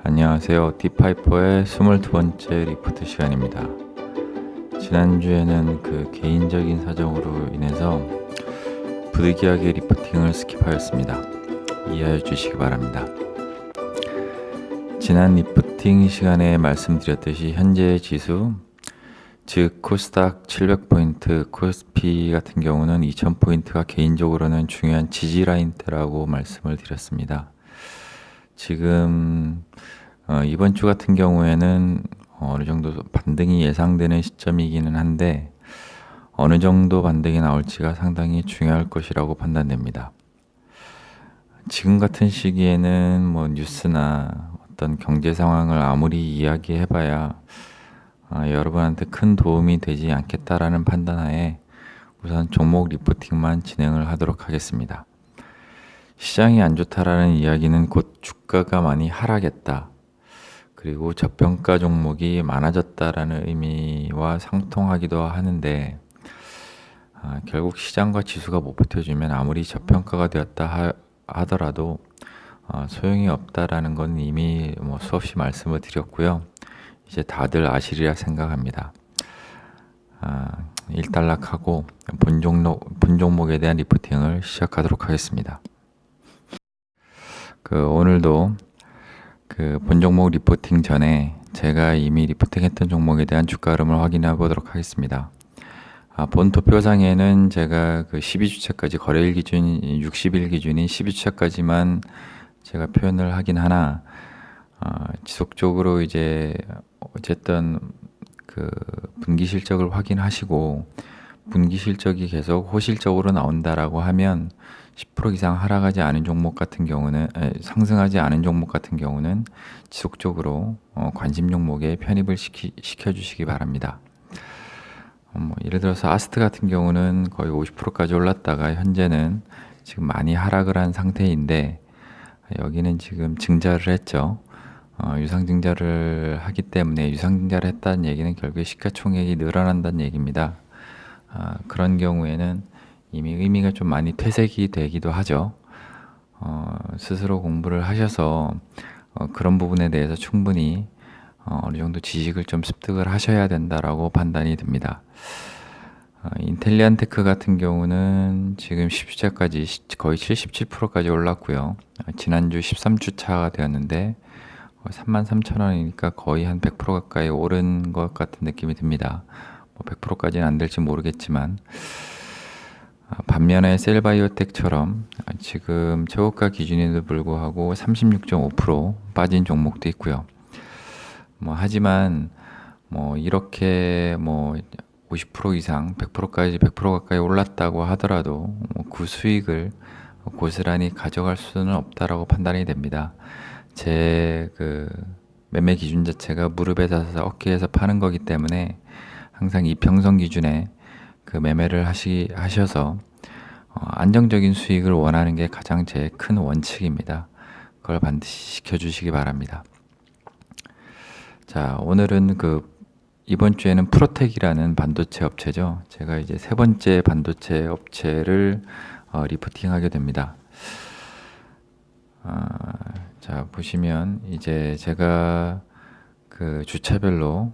안녕하세요. 디파이퍼의 22번째 리포트 시간입니다. 지난주에는 개인적인 사정으로 인해서 부득이하게 리포팅을 스킵하였습니다. 이해해 주시기 바랍니다. 지난 리포팅 시간에 말씀드렸듯이 현재 지수, 즉 코스닥 700포인트, 코스피 같은 경우는 2000포인트가 개인적으로는 중요한 지지 라인대라고 말씀을 드렸습니다. 지금 이번 주 같은 경우에는 어느 정도 반등이 예상되는 시점이기는 한데 어느 정도 반등이 나올지가 상당히 중요할 것이라고 판단됩니다. 지금 같은 시기에는 뉴스나 어떤 경제 상황을 아무리 이야기해봐야 여러분한테 큰 도움이 되지 않겠다라는 판단하에 우선 종목 리포팅만 진행을 하도록 하겠습니다. 시장이 안 좋다라는 이야기는 곧 주가가 많이 하락했다. 그리고 저평가 종목이 많아졌다라는 의미와 상통하기도 하는데 결국 시장과 지수가 못 버텨주면 아무리 저평가가 되었다 하더라도 소용이 없다라는 건 이미 수없이 말씀을 드렸고요. 이제 다들 아시리라 생각합니다. 일단락하고 본 종목에 대한 리포팅을 시작하도록 하겠습니다. 오늘도 본 종목 리포팅 전에 제가 이미 리포팅했던 종목에 대한 주가 흐름을 확인해 보도록 하겠습니다. 본 도표상에는 제가 12주차까지 거래일 기준 60일 기준인 12주차까지만 제가 표현을 하긴 하나 지속적으로 이제 어쨌든 분기 실적을 확인하시고 분기 실적이 계속 호실적으로 나온다라고 하면 10% 이상 하락하지 않은 종목 같은 경우는 상승하지 않은 종목 같은 경우는 지속적으로 관심 종목에 편입을 시켜주시기 바랍니다. 예를 들어서 아스트 같은 경우는 거의 50%까지 올랐다가 현재는 지금 많이 하락을 한 상태인데 여기는 지금 증자를 했죠. 유상증자를 하기 때문에 유상증자를 했다는 얘기는 결국에 시가총액이 늘어난다는 얘기입니다. 그런 경우에는 이미 의미가 좀 많이 퇴색이 되기도 하죠. 스스로 공부를 하셔서 그런 부분에 대해서 충분히 어느 정도 지식을 좀 습득을 하셔야 된다라고 판단이 듭니다. 인텔리안테크 같은 경우는 지금 10주차까지 거의 77%까지 올랐고요. 지난주 13주차가 되었는데 33,000원이니까 거의 한 100% 가까이 오른 것 같은 느낌이 듭니다. 100%까지는 안 될지 모르겠지만 반면에 셀바이오텍처럼 지금 최고가 기준에도 불구하고 36.5% 빠진 종목도 있고요. 하지만 이렇게 50% 이상 100%까지 100% 가까이 올랐다고 하더라도 그 수익을 고스란히 가져갈 수는 없다라고 판단이 됩니다. 제 매매 기준 자체가 무릎에 닿아서 어깨에서 파는 거기 때문에 항상 이평선 기준에 매매를 하셔서 안정적인 수익을 원하는 게 가장 제 큰 원칙입니다. 그걸 반드시 지켜주시기 바랍니다. 자, 오늘은 이번 주에는 프로텍이라는 반도체 업체죠. 제가 이제 세 번째 반도체 업체를 리포팅하게 됩니다. 자, 보시면 이제 제가 주차별로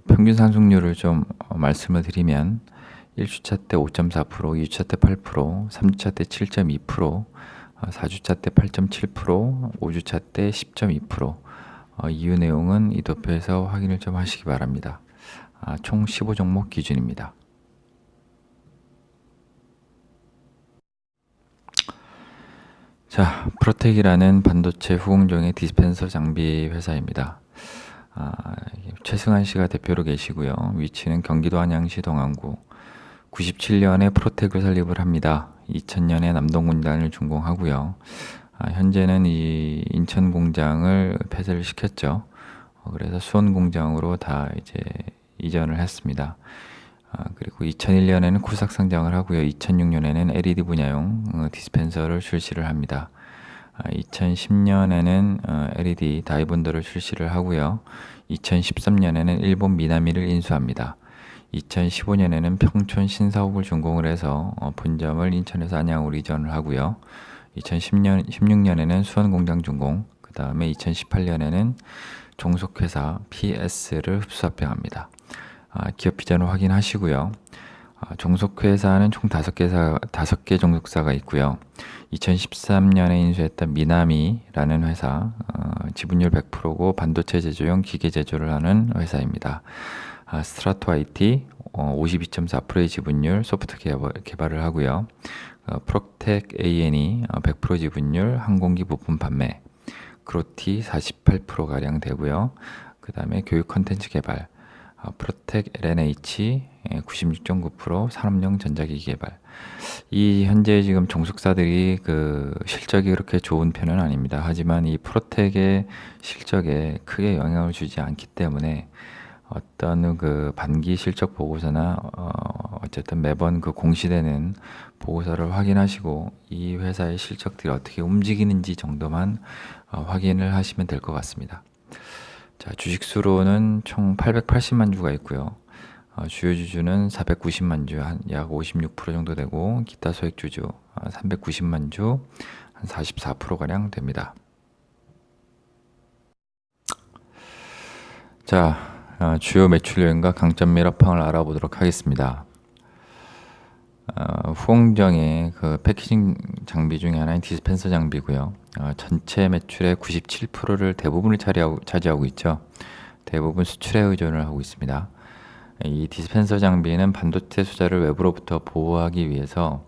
평균 상승률을 좀 말씀을 드리면 1주차 때 5.4%, 2주차 때 8%, 3주차 때 7.2%, 4주차 때 8.7%, 5주차 때 10.2%. 이유 내용은 이 도표에서 확인을 좀 하시기 바랍니다. 총 15종목 기준입니다. 자, 프로텍이라는 반도체 후공정의 디스펜서 장비 회사입니다. 최승환 씨가 대표로 계시고요. 위치는 경기도 안양시 동안구. 97년에 프로텍을 설립을 합니다. 2000년에 남동 공장을 준공하고요. 현재는 이 인천 공장을 폐쇄를 시켰죠. 그래서 수원 공장으로 다 이제 이전을 했습니다. 그리고 2001년에는 코스닥 상장을 하고요. 2006년에는 LED 분야용 디스펜서를 출시를 합니다. 2010년에는 LED 다이본더를 출시를 하고요. 2013년에는 일본 미나미를 인수합니다. 2015년에는 평촌 신사옥을 준공을 해서 본점을 인천에서 안양으로 이전을 하고요. 16년에는 수원공장중공, 그 다음에 2018년에는 종속회사 PS를 흡수합병합니다. 기업 비전을 확인하시고요. 종속회사는 총 5개 종속사가 있고요. 2013년에 인수했던 미나미라는 회사, 지분율 100%고 반도체 제조용 기계 제조를 하는 회사입니다. 스트라토 IT 52.4%의 지분율 소프트 개발을 하고요. 프로텍 A&E 100% 지분율 항공기 부품 판매, 그로티 48%가량 되고요. 그 다음에 교육 컨텐츠 개발, 프로텍 LNH 96.9% 산업용 전자기기 개발. 이 현재 지금 종속사들이 그 실적이 그렇게 좋은 편은 아닙니다. 하지만 이 프로텍의 실적에 크게 영향을 주지 않기 때문에 어떤 그 반기 실적 보고서나 어쨌든 매번 그 공시되는 보고서를 확인하시고 이 회사의 실적들이 어떻게 움직이는지 정도만 확인을 하시면 될 것 같습니다. 자, 주식수로는 총 880만 주가 있고요. 주요 주주는 490만 주, 한 약 56% 정도 되고, 기타 소액 주주 390만 주, 한 44%가량 됩니다. 자, 주요 매출 요인과 강점 매력팡을 알아보도록 하겠습니다. 후공정의 그 패키징 장비 중에 하나인 디스펜서 장비고요. 전체 매출의 97%를 대부분을 차지하고 있죠. 대부분 수출에 의존을 하고 있습니다. 이 디스펜서 장비는 반도체 수자를 외부로부터 보호하기 위해서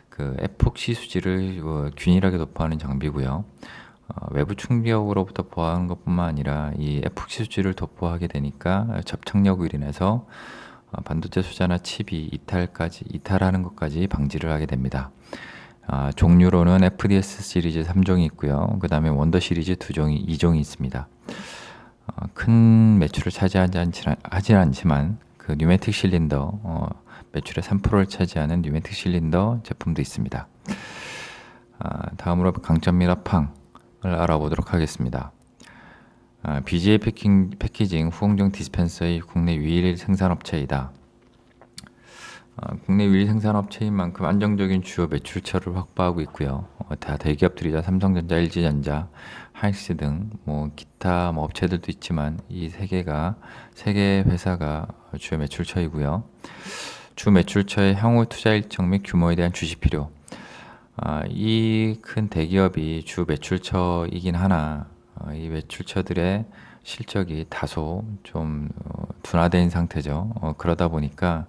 그 에폭시 수지를 균일하게 도포하는 장비고요. 외부 충격으로부터 보호하는 것뿐만 아니라 이 에폭시 수지를 도포하게 되니까 접착력으로 인해서 반도체 수자나 칩이 이탈하는 것까지 방지를 하게 됩니다. 종류로는 FDS 시리즈 3종이 있고요. 그 다음에 원더 시리즈 2종이 있습니다. 큰 매출을 하진 않지만 그 뉴매틱 실린더 매출의 3%를 차지하는 뉴매틱 실린더 제품도 있습니다. 다음으로 강점 미라팡을 알아보도록 하겠습니다. BGA 패키징 후공정 디스펜서의 국내 유일 생산업체이다. 국내 유일 생산업체인 만큼 안정적인 주요 매출처를 확보하고 있고요. 다 대기업들이자 삼성전자, LG전자, 하이닉스 등 기타 업체들도 있지만 이 세 개 회사가 주요 매출처이고요. 주 매출처의 향후 투자 일정 및 규모에 대한 주시 필요. 이 큰 대기업이 주 매출처이긴 하나 이 매출처들의 실적이 다소 좀 둔화된 상태죠. 그러다 보니까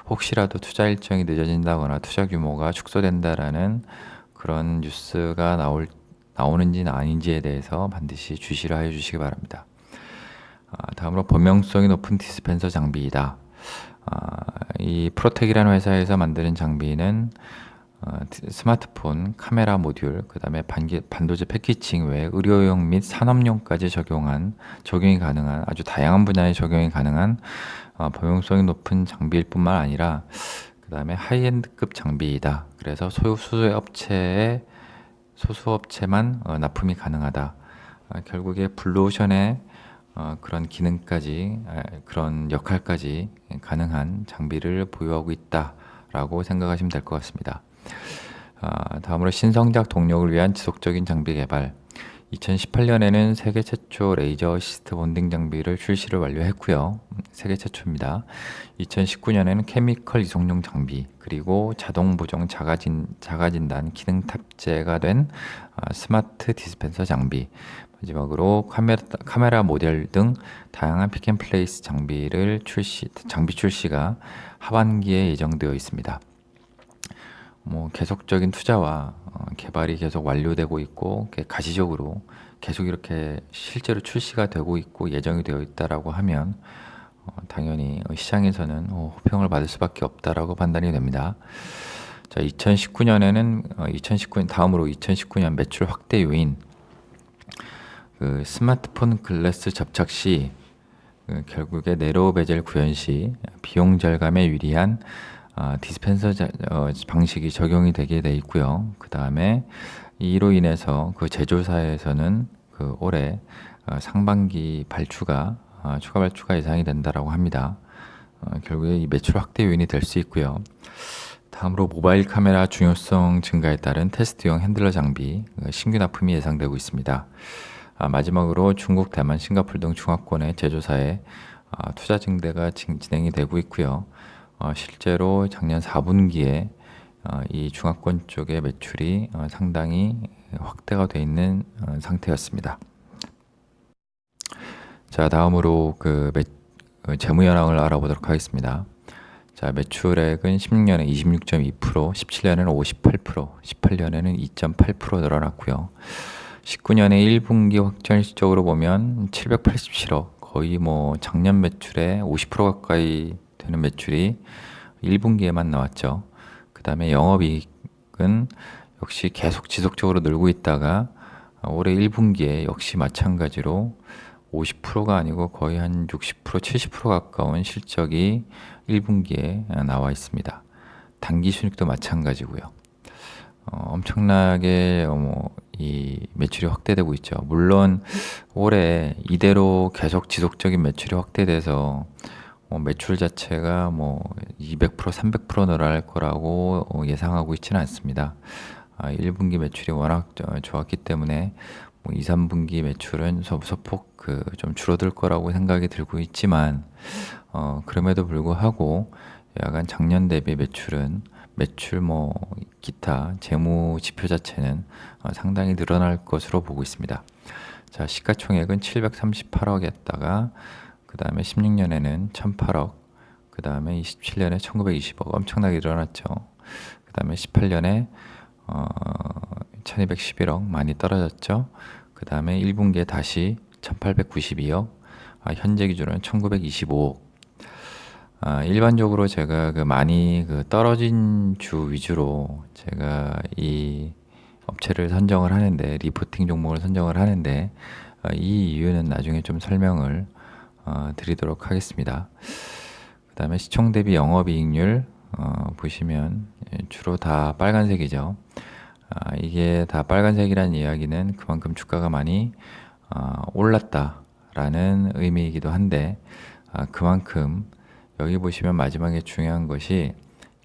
혹시라도 투자 일정이 늦어진다거나 투자 규모가 축소된다라는 그런 뉴스가 나오는지는 아닌지에 대해서 반드시 주시를 하여 주시기 바랍니다. 다음으로 범용성이 높은 디스펜서 장비이다. 이 프로텍이라는 회사에서 만드는 장비는 스마트폰, 카메라 모듈, 그 다음에 반도체 패키징 외에 의료용 및 산업용까지 적용이 가능한 아주 다양한 분야에 적용이 가능한 범용성이 높은 장비일 뿐만 아니라 그 다음에 하이엔드급 장비이다. 그래서 소수업체만 납품이 가능하다. 결국에 블루오션의 그런 기능까지, 그런 역할까지 가능한 장비를 보유하고 있다라고 생각하시면 될 것 같습니다. 다음으로 신성장 동력을 위한 지속적인 장비 개발. 2018년에는 세계 최초 레이저 어시스트 본딩 장비를 출시를 완료했고요. 세계 최초입니다. 2019년에는 케미컬 이송용 장비, 그리고 자동 보정 자가진단 기능 탑재가 된 스마트 디스펜서 장비, 마지막으로 카메라 모델 등 다양한 픽앤플레이스 장비 출시가 하반기에 예정되어 있습니다. 계속적인 투자와 개발이 계속 완료되고 있고 가시적으로 계속 이렇게 실제로 출시가 되고 있고 예정이 되어 있다라고 하면 당연히 시장에서는 호평을 받을 수밖에 없다라고 판단이 됩니다. 자, 2019년 매출 확대 요인. 그 스마트폰 글래스 접착 시 결국에 네로우 베젤 구현 시 비용 절감에 유리한 디스펜서 방식이 적용이 되게 돼 있고요. 그 다음에 이로 인해서 그 제조사에서는 그 올해 상반기 추가 발주가 예상이 된다라고 합니다. 결국에 이 매출 확대 요인이 될 수 있고요. 다음으로 모바일 카메라 중요성 증가에 따른 테스트용 핸들러 장비 신규 납품이 예상되고 있습니다. 마지막으로 중국, 대만, 싱가포르 등 중화권의 제조사에 투자 증대가 진행이 되고 있고요. 실제로 작년 4분기에 이 중화권 쪽의 매출이 상당히 확대가 되어 있는 상태였습니다. 자, 다음으로 재무 현황을 알아보도록 하겠습니다. 자, 매출액은 16년에 26.2%, 17년에는 58%, 18년에는 2.8% 늘어났고요. 19년에 1분기 확정 실적으로 보면 787억, 거의 뭐 작년 매출의 50% 가까이 되는 매출이 1분기에만 나왔죠. 그 다음에 영업이익은 역시 계속 지속적으로 늘고 있다가 올해 1분기에 역시 마찬가지로 50%가 아니고 거의 한 60%, 70% 가까운 실적이 1분기에 나와 있습니다. 단기 순이익도 마찬가지고요. 엄청나게 이 매출이 확대되고 있죠. 물론 올해 이대로 계속 지속적인 매출이 확대돼서 매출 자체가 200%, 300% 늘어날 거라고 예상하고 있지는 않습니다. 1분기 매출이 워낙 좋았기 때문에 2, 3분기 매출은 소폭 좀 줄어들 거라고 생각이 들고 있지만 그럼에도 불구하고 약간 작년 대비 매출 기타 재무 지표 자체는 상당히 늘어날 것으로 보고 있습니다. 자, 시가총액은 738억이었다가 그 다음에 16년에는 1008억, 그 다음에 27년에 1920억 엄청나게 늘어났죠. 그 다음에 18년에 1211억 많이 떨어졌죠. 그 다음에 1분기에 다시 1892억, 현재 기준으로는 1925억. 일반적으로 제가 많이 떨어진 주 위주로 제가 이 업체를 선정을 하는데, 리포팅 종목을 선정을 하는데, 이 이유는 나중에 좀 설명을 드리도록 하겠습니다. 그 다음에 시총 대비 영업이익률 보시면 주로 다 빨간색이죠. 이게 다 빨간색이라는 이야기는 그만큼 주가가 많이 올랐다라는 의미이기도 한데, 그만큼 여기 보시면 마지막에 중요한 것이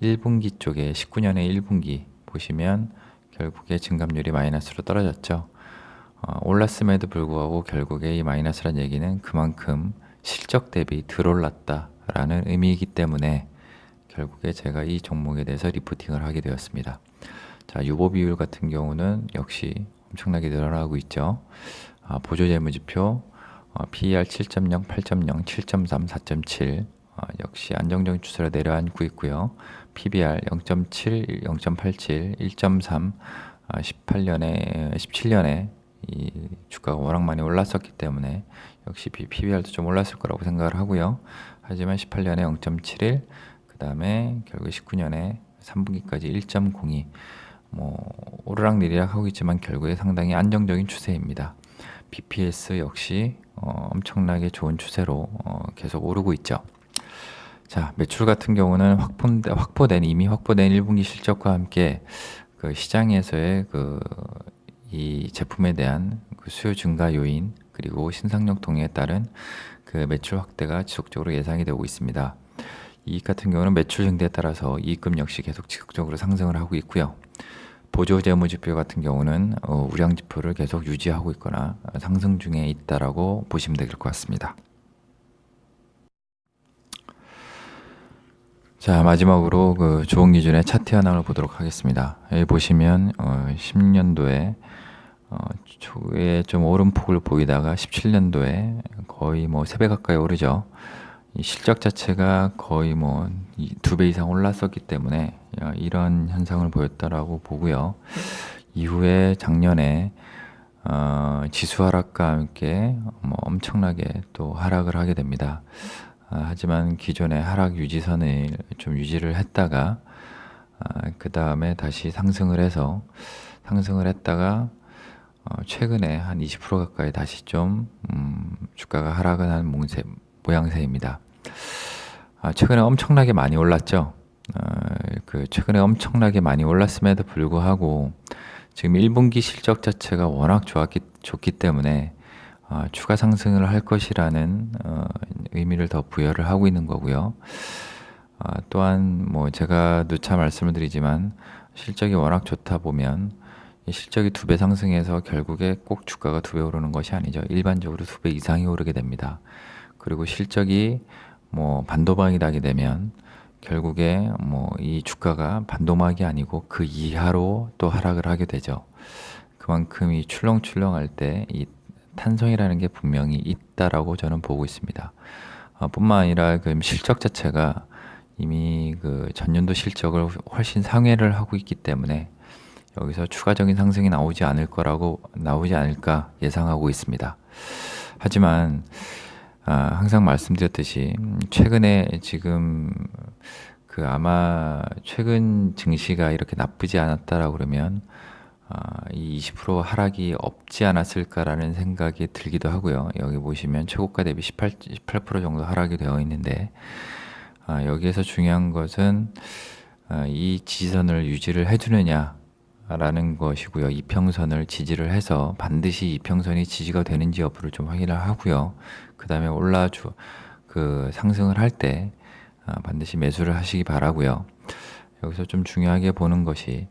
1분기 쪽에 19년의 1분기 보시면 결국에 증감률이 마이너스로 떨어졌죠. 올랐음에도 불구하고 결국에 이 마이너스란 얘기는 그만큼 실적 대비 덜 올랐다라는 의미이기 때문에 결국에 제가 이 종목에 대해서 리포팅을 하게 되었습니다. 자, 유보 비율 같은 경우는 역시 엄청나게 늘어나고 있죠. 보조 재무지표 PER 7.0, 8.0, 7.3, 4.7 역시 안정적인 추세로 내려앉고 있고요. PBR 0.7, 0.87, 1.3 17년에 이 주가가 워낙 많이 올랐었기 때문에 역시 PBR도 좀 올랐을 거라고 생각을 하고요. 하지만 18년에 0.71, 그 다음에 결국 19년에 3분기까지 1.02 오르락내리락 하고 있지만 결국에 상당히 안정적인 추세입니다. BPS 역시 엄청나게 좋은 추세로 계속 오르고 있죠. 자, 매출 같은 경우는 이미 확보된 1분기 실적과 함께 시장에서의 이 제품에 대한 수요 증가 요인 그리고 신상력 동의에 따른 매출 확대가 지속적으로 예상이 되고 있습니다. 이익 같은 경우는 매출 증대에 따라서 이익금 역시 계속 지속적으로 상승을 하고 있고요. 보조 재무 지표 같은 경우는 우량 지표를 계속 유지하고 있거나 상승 중에 있다라고 보시면 될 것 같습니다. 자, 마지막으로 좋은 기준의 차트 현황을 보도록 하겠습니다. 여기 보시면 10년도에 초에 좀 오름폭을 보이다가 17년도에 거의 3배 가까이 오르죠. 이 실적 자체가 거의 2배 이상 올랐었기 때문에 이런 현상을 보였다라고 보고요. 이후에 작년에 지수 하락과 함께 엄청나게 또 하락을 하게 됩니다. 하지만 기존의 하락 유지선을 좀 유지를 했다가 그 다음에 다시 상승을 했다가 최근에 한 20% 가까이 다시 좀 주가가 하락을 한 모양새입니다. 최근에 엄청나게 많이 올랐죠. 최근에 엄청나게 많이 올랐음에도 불구하고 지금 1분기 실적 자체가 워낙 좋기 때문에 추가 상승을 할 것이라는 의미를 더 부여를 하고 있는 거고요. 또한 뭐 제가 누차 말씀을 드리지만 실적이 워낙 좋다 보면 이 실적이 2배 상승해서 결국에 꼭 주가가 2배 오르는 것이 아니죠. 일반적으로 2배 이상이 오르게 됩니다. 그리고 실적이 뭐 반도막이 나게 되면 결국에 뭐 이 주가가 반도막이 아니고 그 이하로 또 하락을 하게 되죠. 그만큼 이 출렁출렁할 때 이 탄성이라는 게 분명히 있다라고 저는 보고 있습니다. 뿐만 아니라 그 실적 자체가 이미 그 전년도 실적을 훨씬 상회를 하고 있기 때문에 여기서 추가적인 상승이 나오지 않을까 예상하고 있습니다. 하지만 항상 말씀드렸듯이 최근에 지금 그 아마 최근 증시가 이렇게 나쁘지 않았다라고 그러면 이 20% 하락이 없지 않았을까라는 생각이 들기도 하고요. 여기 보시면 최고가 대비 18% 정도 하락이 되어 있는데 여기에서 중요한 것은 이 지지선을 유지를 해주느냐라는 것이고요. 이평선을 지지를 해서 반드시 이평선이 지지가 되는지 여부를 좀 확인을 하고요. 그 다음에 그 상승을 할 때 반드시 매수를 하시기 바라고요. 여기서 좀 중요하게 보는 것이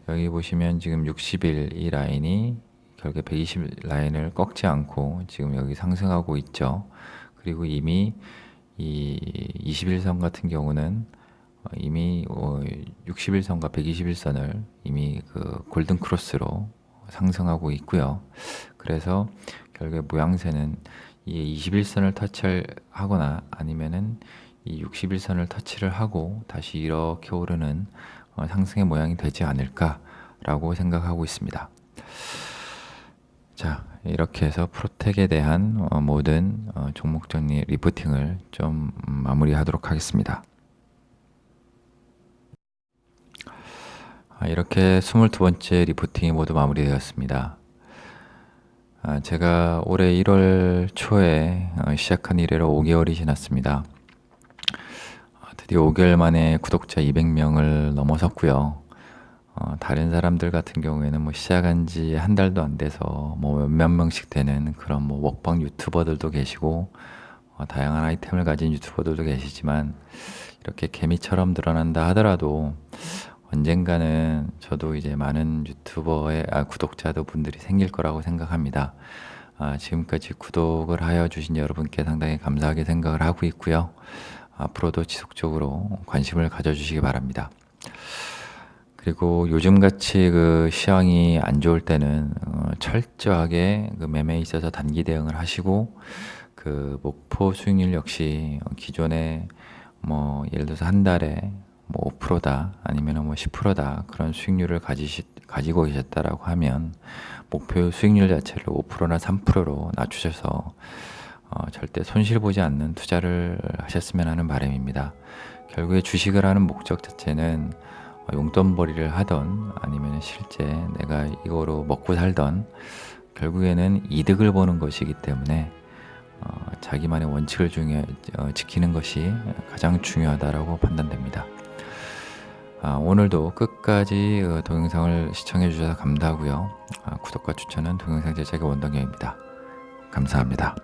여기 보시면 지금 60일 이 라인이 결국에 120 라인을 꺾지 않고 지금 여기 상승하고 있죠. 그리고 이미 이 21선 같은 경우는 이미 61선과 121선을 이미 그 골든 크로스로 상승하고 있고요. 그래서 결국에 모양새는 이 21선을 터치하거나 아니면은 이 61선을 터치를 하고 다시 이렇게 오르는 상승의 모양이 되지 않을까라고 생각하고 있습니다. 자, 이렇게 해서 프로텍에 대한 모든 종목 정리 리포팅을 좀 마무리하도록 하겠습니다. 이렇게 22번째 리포팅이 모두 마무리되었습니다. 제가 올해 1월 초에 시작한 이래로 5개월이 지났습니다. 드디어 5개월 만에 구독자 200명을 넘어섰고요. 다른 사람들 같은 경우에는 뭐 시작한 지 한 달도 안 돼서 뭐 몇 명씩 되는 그런 뭐 먹방 유튜버들도 계시고 다양한 아이템을 가진 유튜버들도 계시지만 이렇게 개미처럼 드러난다 하더라도 언젠가는 저도 이제 많은 유튜버의 구독자도 분들이 생길 거라고 생각합니다. 지금까지 구독을 하여 주신 여러분께 상당히 감사하게 생각을 하고 있고요. 앞으로도 지속적으로 관심을 가져주시기 바랍니다. 그리고 요즘같이 그 시황이 안 좋을 때는 철저하게 그 매매에 있어서 단기 대응을 하시고 그 목표 수익률 역시 기존에 뭐 예를 들어서 한 달에 뭐 5%다 아니면 뭐 10%다 그런 수익률을 가지고 계셨다라고 하면 목표 수익률 자체를 5%나 3%로 낮추셔서 절대 손실 보지 않는 투자를 하셨으면 하는 바람입니다. 결국에 주식을 하는 목적 자체는 용돈벌이를 하던 아니면 실제 내가 이거로 먹고 살던 결국에는 이득을 보는 것이기 때문에 자기만의 원칙을 지키는 것이 가장 중요하다고 판단됩니다. 오늘도 끝까지 동영상을 시청해 주셔서 감사하고요. 구독과 추천은 동영상 제작의 원동력입니다. 감사합니다.